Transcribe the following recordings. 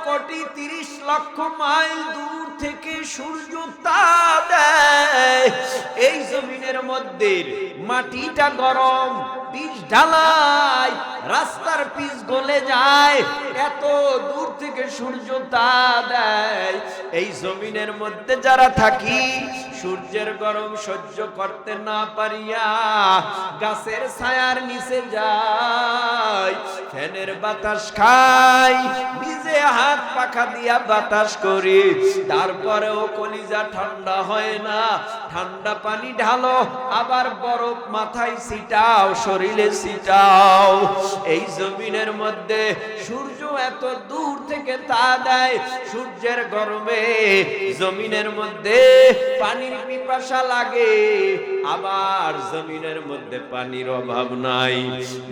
9,30,00,000 mile দূর থেকে সূর্য তাপ দেয়। এই জমিনের মধ্যে মাটিটা গরম, পিচ ঢালাই, রাস্তার পিচ গলে যায়, এত দূর থেকে সূর্য তাপ দেয়। এই জমিনের মধ্যে যারা থাকি, সূর্যের গরম সহ্য করতে না পারিয়া গাছের ছায়ার নিচে যাই, ফ্যানের বাতাস খাই, নিজে হাত পাখা দিয়া বাতাস করি, তারপরেও কলিজা ঠান্ডা হয় না। ঠান্ডা পানি ঢালো, আবার বরফ মাথায় ছিটাও, শরীরে ছিটাও। এই জমিনের মধ্যে সূর্য এত দূর থেকে তা দেয়, সূর্যের গরমে জমিনের মধ্যে পানির পিপাসা লাগে, আবার জমিনের মধ্যে পানির অভাব নাই।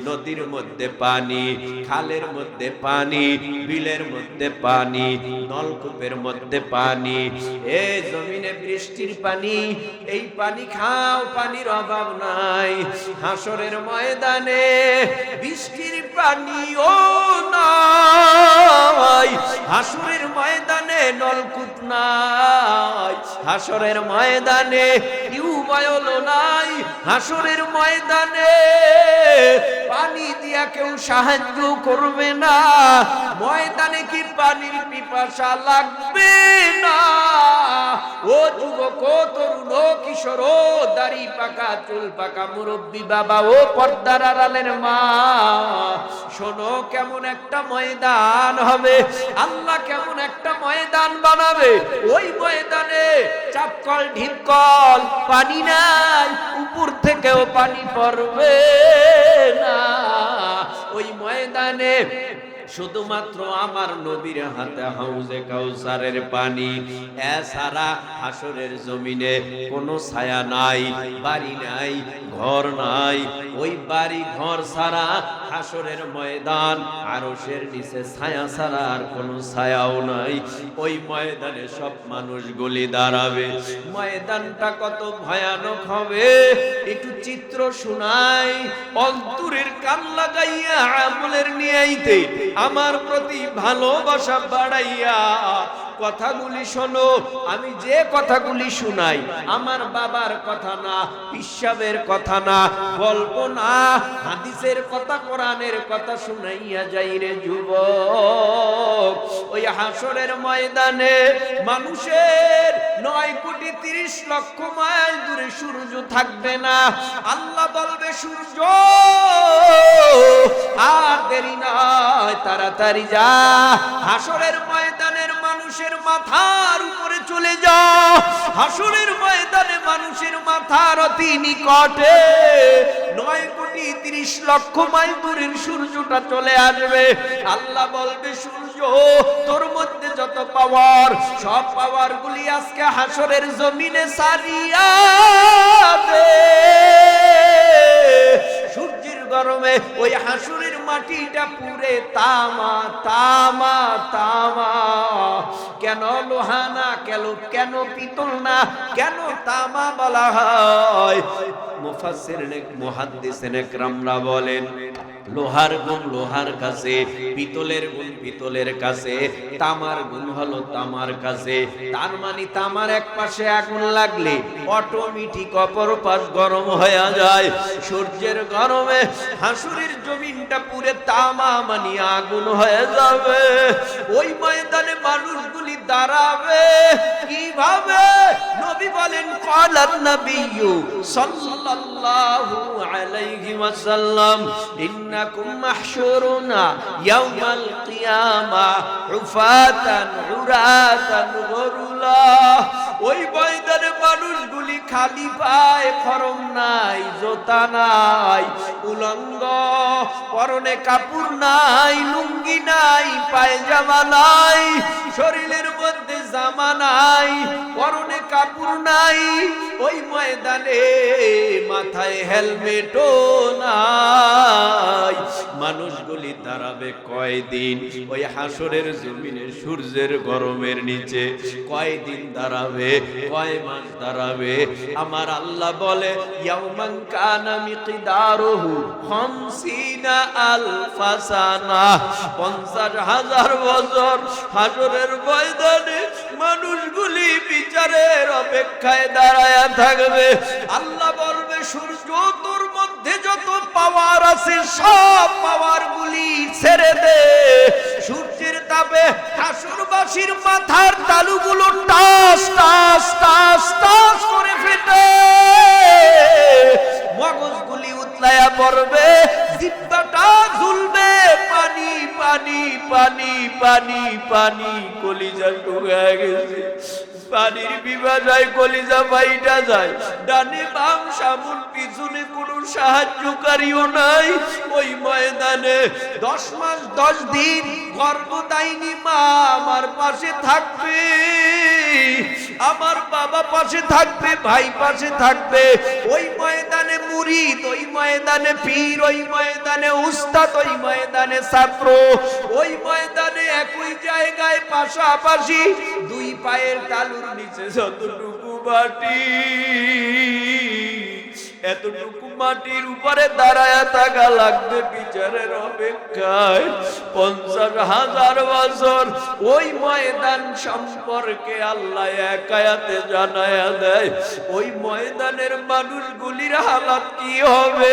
নদীর মধ্যে পানি, খালের মধ্যে পানি, বিলের মধ্যে পানি, নলকূপের মধ্যে পানি। এই জমিনে বৃষ্টির পানি, এই পানি খাও, পানির অভাব নাই। হাসরের ময়দানে বৃষ্টির পানিও নাই, হাসরের ময়দানে নলকূপ নাই, হাসরের ময়দানে টিউবওয়েল নাই, হাসরের ময়দানে পানি দিয়া কেউ সাহায্য করবে না। ময়দানে কি পানির পিপাসা লাগবে না? ও যুবক, ও তরুণ, ও কিশোর, ও দাড়ি পাকা চুল পাকা মুরব্বী বাবা, ও পর্দার আড়ালের মা, শোনো, কেমন একটা ময়দান হবে, আল্লাহ কেমন একটা ময়দান বানাবে। ওই ময়দানে চাপকল ঢিপকল পানি নাই, উপর থেকেও পানি পড়বে না। ওই ময়দানে শুধুমাত্র আমার নবীর হাতে হাউজে কাউসারের পানি, এছাড়া হাসরের জমিনে কোনো ছায়া নাই, বাড়ি নাই, ঘর নাই। ওই বাড়ি ঘর ছাড়া হাসরের ময়দান, আরশের নিচে ছায়া ছাড়া আর কোনো ছায়াও নাই। ওই ময়দানে সব মানুষগুলি দাঁড়াবে। ময়দানটা কত ভয়ানক হবে একটু চিত্র শোনাই, অন্তরের কান লাগাইয়া আমলের নিয়াইতে আমার প্রতি ভালোবাসা বাড়াইয়া কথাগুলি শোনো। আমি যে কথাগুলি শুনাই আমার বাবার কথা না, পিসাবের কথা না, গল্প না, হাদিসের কথা, কোরআনের কথা শুনাইয়া যাই রে যুবক। ওই হাসরের ময়দানে মানুষের 9,30,00,000 মাইল দূরে সূর্য থাকবে না। আল্লাহ বলবে, সূর্য আর দেরি নয়, তাড়াতাড়ি যা, হাসরের ময়দানের মানুষের মাথার উপরে চলে যা। হাসরের ময়দানে মানুষের মাথার অতি নিকটে 9,30,00,000 মাইল দূরের সূর্যটা চলে আসবে। আল্লাহ বলবে, সূর্য, তোর মধ্যে যত পাওয়ার, সব পাওয়ার গুলি আজকে হাসরের জমিনে সারিয়া দে। সূর্যের গরমে ওই হাসরের মাটিটা পুরে তামা তামা তামা। কেন লোহা না, কেন পিতল না, কেন তামা বলা হয়? মুফাসসিরিন মুহাদ্দিসিন ইকরামরা বলেন, লোহার গুণ লোহার কাছে, পিতলের গুণ পিতলের কাছে, তামার গুণ হলো তামার কাছে। তার মানে তামার এক পাশে আগুন লাগলে অটোমেটিক অপর পাশ গরম হয়ে যায়। সূর্যের গরমে হাসরের জমিনটা পুরে তামা মানে আগুন হয়ে যাবে। ওই ময়দানে মানুষগুলি দাঁড়াবে কিভাবে? নবী বলেন, ক্বালান নাবিয়্যু সাল্লাল্লাহু আলাইহি ওয়াসাল্লাম, ইন্নাকুম মাহশুরুনা ইয়াওমাল কিয়ামাহ হুফাতান উরাতান গুরুলা। ওই ময়দানে মানুষগুলি খালি পায়ে, খরম নাই, জোতা নাই, উলঙ্গ, পরনে কাপড় নাই, লুঙ্গি নাই, পায়জামা নাই, শরীরের মধ্যে জামা জামা নাই, পরনে কাপড় নাই, ওই ময়দানে মাথায় হেলমেটও নাই। মানুষগুলি দাঁড়াবে কয়দিন ওই হাসরের জমিনে সূর্যের গরমের নিচে? কয়দিন দাঁড়াবে? কয় মাস দাঁড়াবে? আমার আল্লাহ বলে ইয়াউমান কানা মিকদারুহু 50,000 সানা, 50,000 বছর হাসরের ময়দানে মানুষগুলি বিচারের অপেক্ষায় দাঁড়ায়া থাকবে। আল্লাহ বলবে সূর্য তোর মধ্যে যত পাওয়ার আছে সব পাওয়ার গুলি ছেড়ে দে। সূর্যের তাপে হাসরবাসীর মাথার তালুগুলো টাস টাস টাস টাস করে ফেটে মগজগুলি উতলায়া পড়বে, জিহ্বাটা ঝুলবে, পানি পানি পানি পানি পানি, কলিজা শুকায় গেছে, পানির বিভাজায় কলিজা বাইটা যায়, ডানে বাম সামুন পিছনে কোনো সাহায্যকারীও নাই। ওই ময়দানে 10 মাস 10 দিন গর্ভদায়িনী মা আমার পাশে থাকবে, আমার বাবা পাশে থাকবে, ভাই পাশে থাকবে। ওই ময়দানে মুরিদ, ওই ময়দানে পীর, ওই ময়দানে উস্তাদ, ওই ময়দানে ছাত্র, ওই ময়দানে একই জায়গায় পাশাপাশি দুই পায়ের তালুর নিচে যতটুকু মাটি, এতটুকু মাটির উপরে দাঁড়ায়া থাকা লাগবে বিচারের অপেক্ষায় 50,000 বছর। ওই ময়দান সম্পর্কে আল্লাহ এক আয়াতে জানায়া দেয়, ওই ময়দানের মানুষগুলির হালাত কি হবে।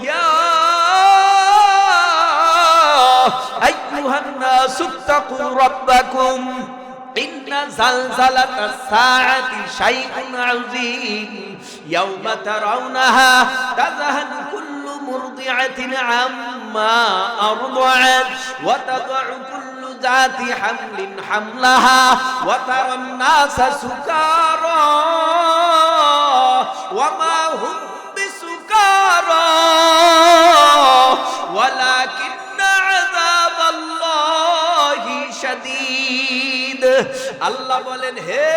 ইয়া আইয়ুহান নাসু তাকু রাব্বাকুম ইন্না জালজালাতাস সাআতি শাইউন আযীম ইয়াওমা তারাউনাহা তাযহালু কুল্লু মুরদিআতিন আম্মা আরদাআত ওয়া তাদউ কুল্লু যাতি হামলিন হামলাহা ওয়া তারান নাসা সুকারা ওয়া মা হুম বিসুকারা ওয়ালাকিন্না আযাবাল্লাহি শাদীদ। আল্লাহ বলেন, হে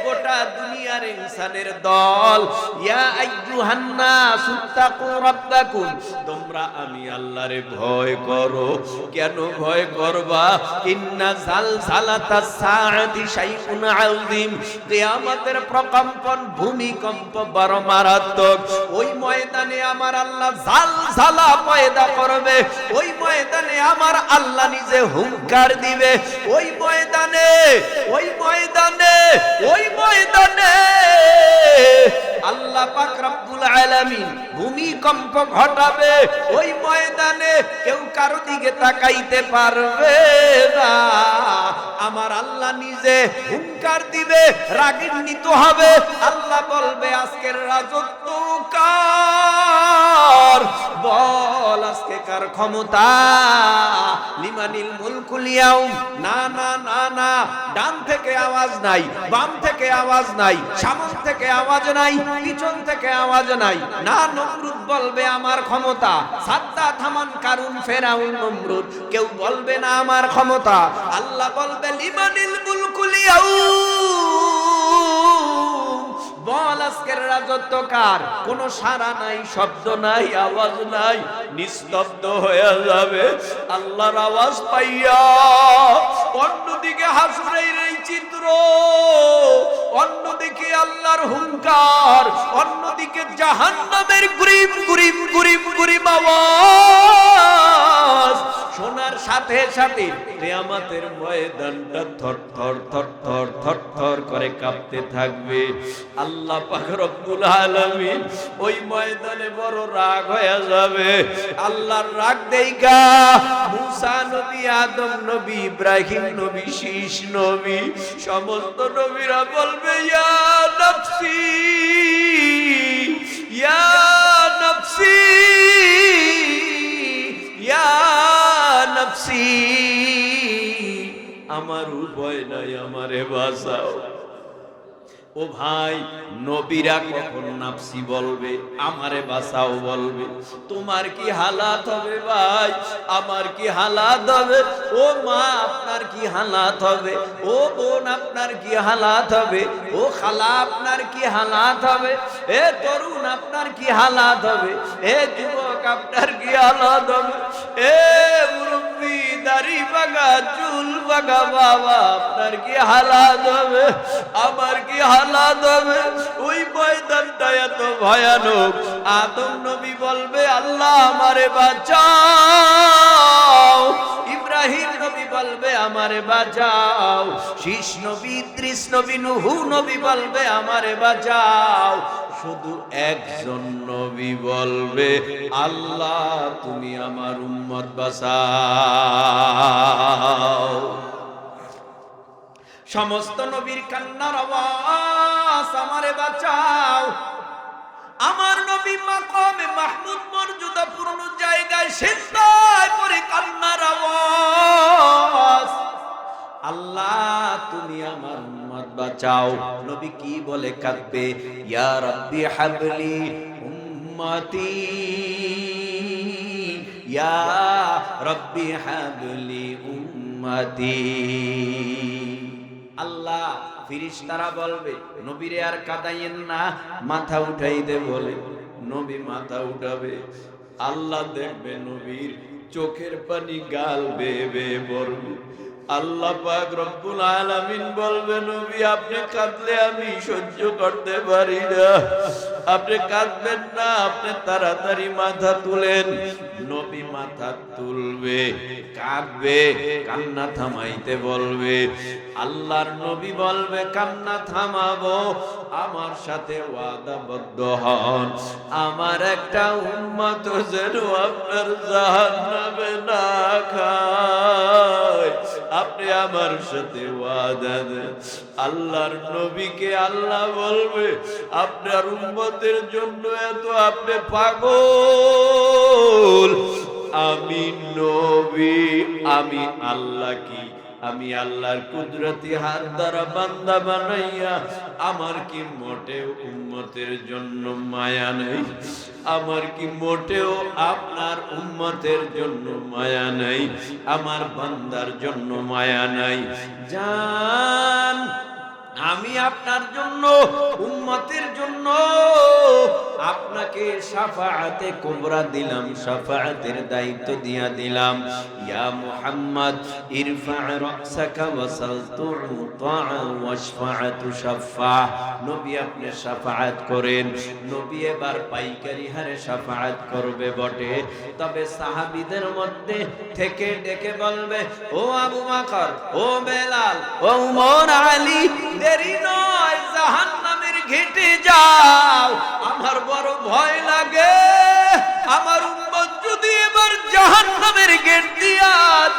গোটা দুনিয়ার ইনসানের দল, ইয়া আইয়ুহান নাসু তাকু রাব্বাকুম, তোমরা আমি আল্লাহরে ভয় করো। কেন ভয় করবা? ইন্না জালজালাতাস সাআতি শাইউন আযীম, কিয়ামতের প্রকম্পন, ভূমিকম্প বড় মারাত্মক। ওই ময়দানে আমার আল্লাহ জালজালা পয়দা করবে, ওই ময়দানে আমার আল্লাহ নিজে হুঙ্কার দিবে। ওই ময়দানে, ওই ময়দানে, ওই ময়দানে আল্লাহ পাক রব্বুল আলামিন ভূমিকম্প ঘটাবে। ওই ময়দানে কেউ কারো দিকে তাকাইতে পারবে না। আমার আল্লাহ নিজে হুঙ্কার দিবে, রাগান্বিত হবে। আল্লাহ বলবে, আজকের রাজত্ব কার? বল আজকে কার ক্ষমতা? লিমানিল মুলকুল ইয়াউম। না না না না, ডান থেকে আওয়াজ নাই, বাম থেকে আওয়াজ নাই, সামনে থেকে আওয়াজ নাই, পিছন থেকে আওয়াজ নাই। না, নমরুদ বলবে আমার ক্ষমতা, সাদ্দাত, হামান, কারুন, ফেরাউন, নমরুদ কেউ বলবে না আমার ক্ষমতা। আল্লাহ বলবে লিমানিল মুলকুল ইয়াউম, বল আজকের রাজত্ব কার? কোনো সাড়া নাই, শব্দ নাই, আওয়াজ নাই, নিস্তব্ধ হয়ে যাবে। আল্লাহর আওয়াজ পাইয়া অন্যদিকে হাসরের এই চিত্র, অন্যদিকে আল্লাহর হুঙ্কার, অন্যদিকে জাহান্নামের গুরিম গুরিম গুরিম গুরিম আওয়াজ শোনার সাথে সাথে কিয়ামতের ময়দানটা থর থর থর থর থর থর করে কাঁপতে থাকবে। আল্লাহ পাক রব্বুল আলামিন ওই ময়দানে বড় রাগ হয়ে যাবে। আল্লাহর রাগ দেইগা মুসা নবী, আদম নবী, ইব্রাহিম নবী, শীষ নবী, সমস্ত নবীরা বলবে ইয়া নফসি ইয়া নফসি ইয়া নফসি, আমার উপায় নাই, আমারে বাঁচাও। ও ভাই, নবীরা কখন নাফসি বলবে, আমারে বাঁচাও বলবে, তোমার কি হালাত হবে ভাই, আমার কি হালাত হবে, ও মা আপনার কি হালাত হবে, ও বোন আপনার কি হালাত হবে, ও খালা আপনার কি হালাত হবে, এ তরুণ আপনার কি হালাত হবে, এ যুবক আপনার কি হালাত হবে, এ মুরব্বি দাড়ি বাগা চুল বাগা বাবা আপনার কি হালাত হবে, আমার কি হালাত হবে। ওই ময়দানটা এত ভয়ানক, আদম নবী বলবে আল্লাহ আমারে বাঁচাও, ইব্রাহিম নবী বলবে আমারে বাঁচাও, শীষ নবী ইদ্রিস নবী নূহ নবী বলবে আমারে বাঁচাও, শুধু একজন নবী বলবে আল্লাহ তুমি আমার উম্মত বাঁচাও। সমস্ত নবীর কান্নার আওয়াজ আমারে বাঁচাও। আমার নবী মাকামে মাহমুদ মর্যাদা পূর্ণ জায়গায় সিজদায় পড়ে কান্নার আওয়াজ, আল্লাহ তুমি আমার উম্মত বাঁচাও। নবী কি বলে কাঁদবে, ইয়া রাব্বি হাবলি উম্মতি, ইয়া রাব্বি হাবলি উম্মতি। আল্লাহ ফেরেশতারা বলবে নবীরে আর কাঁদাইয়েন না, মাথা উঠাইতে বলে, নবী মাথা উঠাবে, আল্লাহ দেখবে নবীর চোখের পানি গাল বেয়ে বেয়ে পড়বে। আল্লাহ পাক রব্বুল আলামিন বলবে নবী আপনি কাঁদলে আমি সহ্য করতে পারি না, আপনি কাঁদবেন না, আপনি তাড়াতাড়ি মাথা তুলেন। নবী মাথা তুলবে, কাঁদবে, কান্না থামাইতে বলবে। আল্লাহর নবী বলবে কান্না থামাবো, আমার সাথে ওয়াদাবদ্ধ হন, আমার একটা উম্মত যেন আপনার জাহান্নামে না খায়, আপনি আমার সাথে ওয়াদা দেন। আল্লাহর নবীকে আল্লাহ বলবে আপনার উম্মতের জন্য এত আপনি পাগল, আমি নবী, আমি আল্লাহ কি, আমি আল্লাহর কুদরতি হাত দ্বারা বান্দা বানাইয়া আমার কি মোটেও উম্মতের জন্য মায়া নেই, আমার কি মোটেও আপনার উম্মতের জন্য মায়া নাই, আমার বান্দার জন্য মায়া নাই। জান আমি আপনার জন্য উম্মতের জন্য আপনাকে শাফাআতে কুবরা দিলাম, শাফাআতের দায়িত্ব দিয়া দিলাম। ইয়া মুহাম্মদ ইরফা রাসাকা ওয়াসাল তু'তা ওয়াশফাআতু শাফা, নবী আপনি শাফাআত করেন। নবী এবার পাইকারি হারে শাফাআত করবে বটে, তবে সাহাবীদের মধ্যে থেকে ডেকে বলবে ও আবু বকর, ও বেলাল, ও উমর, আলী, দেরি নয় জাহান্নামের ঘেটে যাও, আমার বড় ভয় লাগে, আমার উম্মত যদি এবার জাহান্নামের গেট দিয়া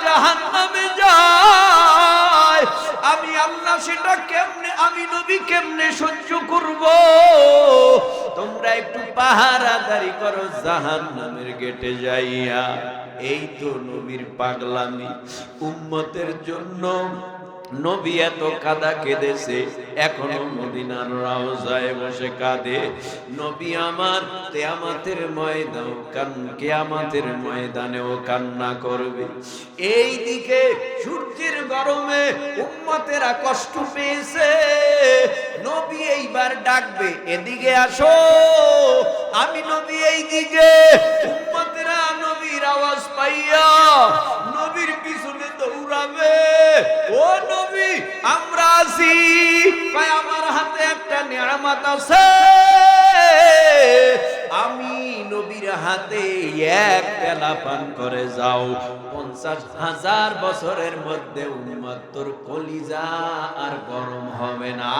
জাহান্নামে যায়, আমি আল্লাহ সেটা কেমনে, আমি নবী কেমনে সহ্য করব। তোমরা একটু পাহারাদারি করো জাহান্নামের গেটে যাইয়া। এই তো নবীর পাগলামি, উম্মতের জন্য নবী এত কাঁদা কেঁদেছে, এখনো মদিনার রওজায় বসে কাঁদে। নবী আমার কিয়ামতের ময়দানেও কান্না করবে। এই দিকে সূর্যের গরমে উম্মতেরা কষ্ট পেয়েছে, নবী এইবার ডাকবে এদিকে আসো, আমি নবী এই দিকে, উম্মতেরা নবীর আওয়াজ পাইয়া নবীর পিছনে দৌড়াবে, ও নবী আমরা আছি, কয় আমার হাতে একটা নিয়ামত আছে, আমি নবীর হাতে এক পেলা পান করে যাও, 50,000 বছরের মধ্যে উম্মত তোর কলিজা আর গরম হবে না,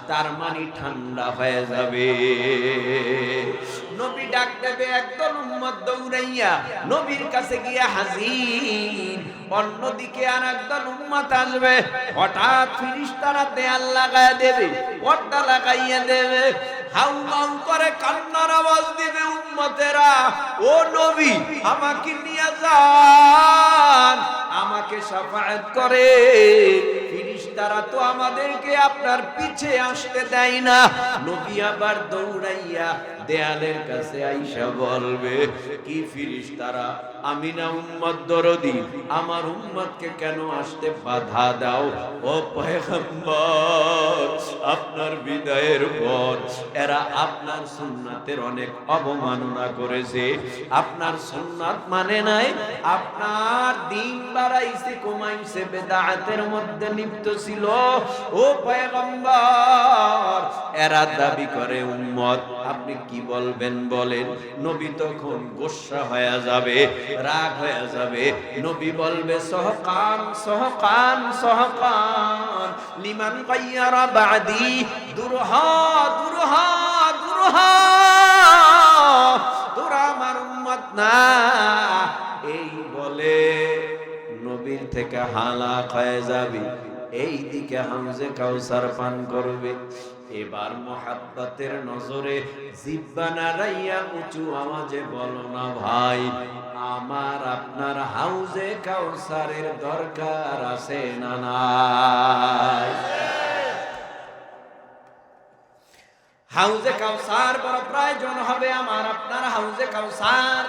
তার মানে ঠান্ডা হয়ে যাবে। নবী ডাক দেবে, একদল উম্মত দৌড়াইয়া নবীর কাছে গিয়া হাজির, অন্যদিকে আর একদল উম্মত আসবে। হঠাৎ ফেরেশতারা দেয়াল লাগাইয়া দেবে, পর্দা লাগাইয়া দেবে, হাউ হাউ করে কান্নার আওয়াজ দিবে উম্মতেরা, ও নবী আমাকে নিয়ে যান, আমাকে শাফাআত করে। ফেরেশতা ফেরেশতারা তো আমাদেরকে আপনার পিছে আসতে দেয় না। নবী আবার দৌড়াইয়া দেয়ালের কাছে আইসা বলবে, কি ফেরেশতারা, আমি না উম্মত দরদি, আমার উম্মতকে কেন আসতে বাধা দাও? ও পয়গম্বর, আপনার বিদায়ের পর এরা আপনার সুন্নাতের অনেক অবমাননা করেছে, আপনার সুন্নাত মানে নাই, আপনার দিন বাড়াইছে কমাইছে, বেদাতের মধ্যে লিপ্ত ছিল। ও পয়গম্বর, এরা দাবি করে উম্মত, আপনি কি বলবেন বলেন? নবী তখন গোসা হয়ে যাবে, রাগ হয়ে যাবে। নবী বলবে, সহকান সহকান সহকান লিমান গায়্যারা বাদি, দুরহা দুরহা দুরহা, তোরা আমার উম্মত না। এই বলে নবীর থেকে হালাক হয়ে যাবে, এই দিকে হাউজে কাউসার পান করবে। এবার মোহাব্বতের নজরে জিহ্বা নাড়াইয়া উঁচু আওয়াজে বলো না, ভাই আমার আপনার হাউজে কাউসারের দরকার আছে না নাই? হাউজে কাউসার বড় প্রয়োজন হবে আমার আপনার হাউজে কাউসার।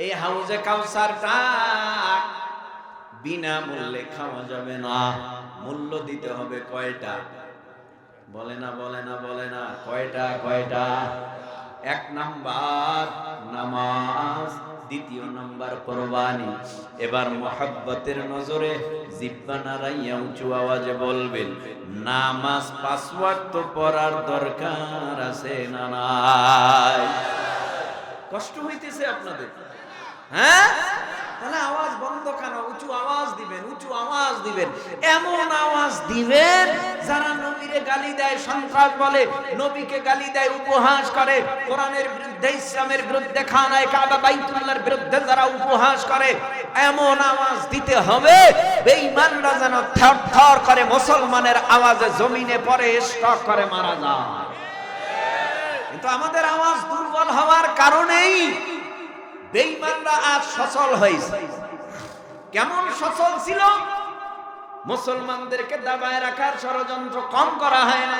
এই হাউজে কাউসারটা বিনা মূল্যে খাওয়া যাবে না, মূল্য দিতে হবে। কয়টা? বলে না বলে না বলে না, কয়টা কয়টা? এক নাম্বার নামাজ, দ্বিতীয় নাম্বার কুরবানি। এবার মোহাব্বতের নজরে জিহ্বা নাড়াইয়া উঁচু আওয়াজে বলবেন, নামাজ 5 ওয়াক্ত পড়ার দরকার আছে না নাই? কষ্ট হইতেছে আপনাদের? হ্যাঁ, তাহলে আওয়াজ বন্ধ কেন? উঁচু আওয়াজ দিবেন, উঁচু আওয়াজ দিবেন, এমন আওয়াজ দিবেন যারা নবীরে গালি দেয়, সন্ত্রাস বলে, নবীকে গালি দেয়, উপহাস করে, কোরআনের বিরুদ্ধে, ইসলামের বিরুদ্ধে, খানায়ে কাবা বাইতুল্লাহর বিরুদ্ধে যারা উপহাস করে, এমন আওয়াজ দিতে হবে বেঈমানরা যেন থরথর করে মুসলমানের আওয়াজে জমিনে পড়ে স্টক করে মারা যায়। কিন্তু আমাদের আওয়াজ দুর্বল হওয়ার কারণেই বেঈমানরা আজ সচল হয়েছে। কেমন সচল ছিল? মুসলমানদেরকে দাবায় রাখার ষড়যন্ত্র কম করা হয় না।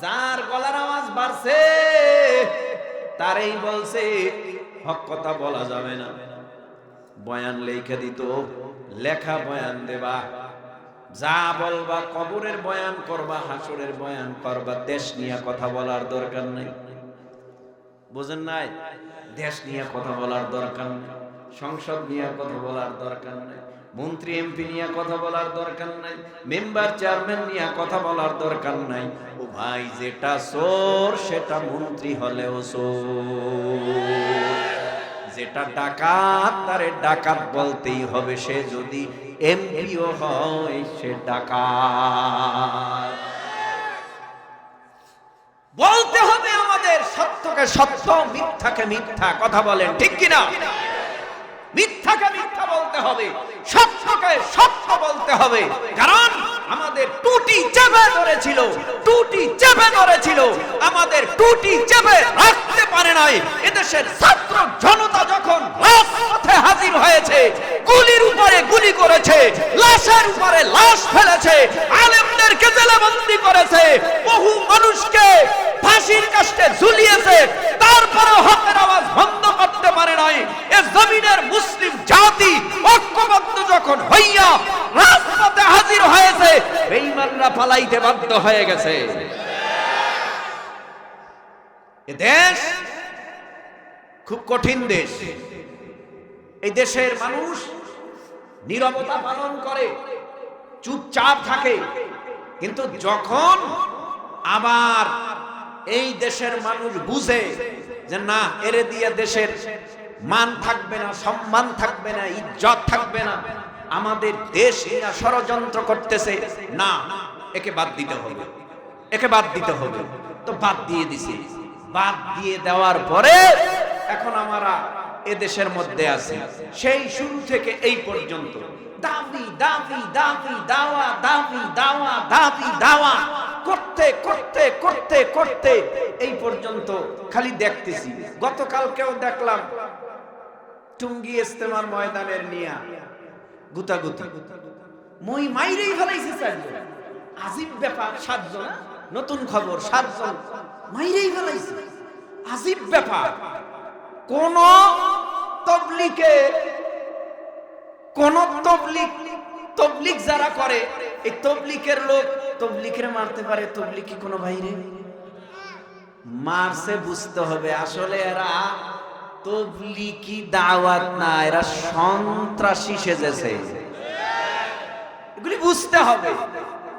যার গলার আওয়াজ বাড়ছে তারই বলছে হক কথা বলা যাবে না। বয়ান লেখা দিত, লেখা বয়ান দেবা, যা বলবা কবরের বয়ান করবা, হাসরের বয়ান করবা, দেশ নিয়ে কথা বলার দরকার নেই। বুঝেন নাই? দেশ নিয়ে কথা বলার দরকার নেই, সংসদ নিয়ে কথা বলার দরকার নেই, মন্ত্রী এমপি নিয়ে কথা বলার দরকার নাই, মেম্বার চেয়ারম্যান নিয়ে কথা বলার দরকার নাই। ও ভাই, যেটা চোর সেটা মন্ত্রী হলেও চোর, যেটা ডাকাত তারে ডাকাত বলতেই হবে, সে যদি এমপিও হয় সে ডাকাত। বলতে হবে আমাদের সত্যকে সত্য, মিথ্যাকে মিথ্যা। কথা বলেন ঠিক কিনা? মিথ্যাকে মিথ্যা বলতে হবে, সত্যকে সত্য বলতে হবে। কারণ আমাদের টুটি চেপে ধরেছিল, টুটি চেপে ধরেছিল, আমাদের টুটি চেপে রাখতে পারে নাই। এদেশের ছাত্র জনতা যখন রাজপথে হাজির হয়েছে, গুলির উপরে গুলি করেছে, লাশের উপরে লাশ ফেলেছে, আলেমদেরকে জেলবন্দি করেছে, বহু মানুষকে ফাঁসির কাস্টে ঝুলিয়েছে, তারপরে হকের আওয়াজ বন্ধ করতে পারে নাই। এ জমিনের মুসলিম জাতি ঐক্যবদ্ধ যখন হইয়া রাজপথে হাজির হয়েছে, বেঈমানরা পালাইতে বাধ্য হয়ে গেছে। এ দেশ খুব কঠিন দেশ। এই দেশের মানুষ নীরবতা পালন করে, চুপচাপ থাকে, কিন্তু যখন আবার এই দেশের মানুষ বুঝে যে না, এরে দিয়ে দেশের মান থাকবে না, সম্মান থাকবে না, ইজ্জত থাকবে না, আমাদের দেশ এরা ষড়যন্ত্র করতেছে, না, একে বাদ দিতে হবে, একে বাদ দিতে হবে, তো বাদ দিয়ে দিছি। বাদ দিয়ে দেওয়ার পরে এখন আমরা এ দেশের মধ্যে আছি, সেই শুরু থেকে এই পর্যন্ত দাবি দাবি দাবি দাওয়া, দাবি দাওয়া, দাবি দাওয়া করতে করতে করতে করতে এই পর্যন্ত খালি দেখতেছি। গতকালকেও দেখলাম টুঙ্গি ইজতেমার ময়দানের নিয়া গুতাগুতি, মই মাইরেই ফেলাইছে চারজন। আজিব ব্যাপার, সাতজন নতুন খবর, সাতজন মাইরেই ফেলাইছে, আজিব ব্যাপার। কোন তবলিকে, কোন তবলিক যারা করে, এই তবলিকের লোক তবলিকের মারতে পারে? তবলিকি কোন ভাইরে মারছে, বুঝতে হবে আসলে এরা তবলিকি দাওয়াত না, এরা সন্ত্রাসী সেজেছে, এগুলি বুঝতে হবে।